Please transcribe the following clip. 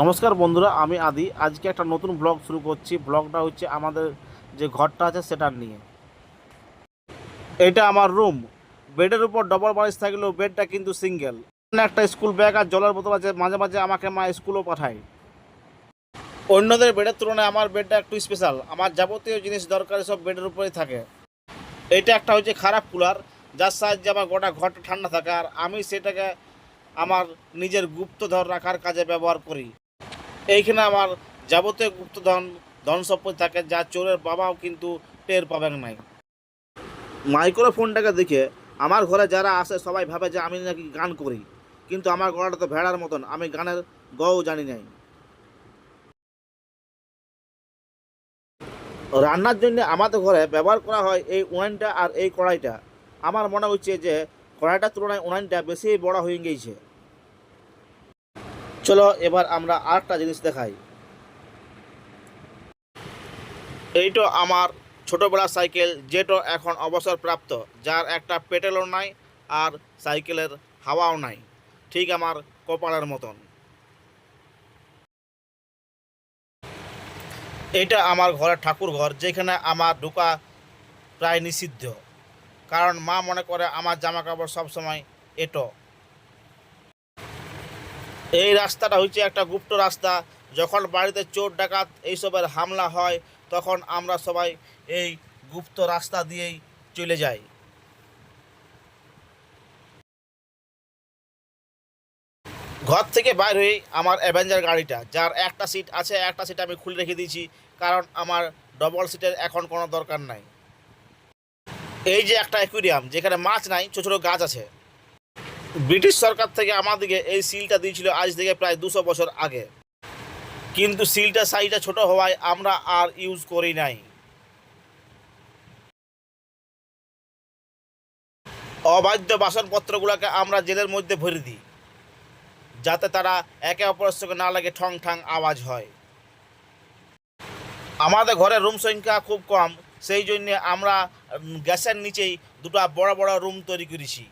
নমস্কার বন্ধুরা, আমি আদি। আজকে একটা নতুন ব্লগ শুরু করছি। ব্লগটা হচ্ছে আমাদের যে ঘরটা আছে সেটার নিয়ে। এটা আমার রুম। বেডের উপর ডবল বালিশ থাকলেও বেডটা কিন্তু সিঙ্গেল। একটা স্কুল ব্যাগ আর জলের বোতল আছে, মাঝে মাঝে আমাকে মা স্কুলও পাঠায়। অন্যদের বেডের তুলনায় আমার বেডটা একটু স্পেশাল। আমার যাবতীয় জিনিস দরকারি সব বেডের উপরেই থাকে। এটা একটা হচ্ছে খারাপ কুলার, যার সাহায্যে আমার গোটা ঘরটা ঠান্ডা থাকে, আর আমি সেটাকে আমার নিজের গুপ্তধন রাখার কাজে ব্যবহার করি। এইখানে আমার যাবতীয় গুপ্তধন ধন সম্পত্তি থাকে, যা চোরের বাবাও কিন্তু টের পাবেন নাই। মাইক্রোফোনটাকে দেখে আমার ঘরে যারা আসে সবাই ভাবে যে আমি নাকি গান করি, কিন্তু আমার গলাটা তো ভেড়ার মতন, আমি গানের গও জানি নাই। রান্নার জন্য আমাদের ঘরে ব্যবহার করা হয় এই উনানটা আর এই কড়াইটা। আমার মনে হচ্ছে যে কড়াইটার তুলনায় উনানটা বেশি বড় হয়ে গিয়েছে। চলো এবার আমরা আরেকটা জিনিস দেখাই। এইটা আমার ছোটোবেলার সাইকেল, যেটা এখন অবসরপ্রাপ্ত, যার একটা পেটেলও নাই আর সাইকেলের হাওয়াও নাই, ঠিক আমার কপালের মতন। এটা আমার ঘরের ঠাকুর ঘর, যেখানে আমার ঢোকা প্রায় নিষিদ্ধ, কারণ মা মনে করে আমার জামা কাপড় সবসময় এটো। এই রাস্তাটা হচ্ছে একটা গুপ্ত রাস্তা। যখন বাড়িতে চোর ডাকাত এইসবের হামলা হয়, তখন আমরা সবাই এই গুপ্ত রাস্তা দিয়েই চলে যাই। ঘর থেকে বাইর হয়েই আমার অ্যাভেঞ্জার গাড়িটা, যার একটা সিট আছে, একটা সিট আমি খুলে রেখে দিয়েছি, কারণ আমার ডবল সিটের এখন কোনো দরকার নাই। এই যে একটা অ্যাকুরিয়াম, যেখানে মাছ নাই, ছোটো ছোটো গাছ আছে। ব্রিটিশ সরকার থেকে আমাদেরকে এই সিলটা দিয়েছিল আজ থেকে প্রায় 200 বছর আগে, কিন্তু সিলটা সাইজটা ছোট হওয়ায় আমরা আর ইউজ করি নাই। অবাধ্য বাসনপত্রগুলোকে আমরা জেলের মধ্যে ভরে দিই, যাতে তারা একে অপরের সঙ্গে না লাগে ঠং ঠাং আওয়াজ হয়। আমাদের ঘরে রুম সংখ্যা খুব কম, সেই জন্য আমরা গ্যাসের নিচেই দুটো বড় বড় রুম তৈরি করেছি।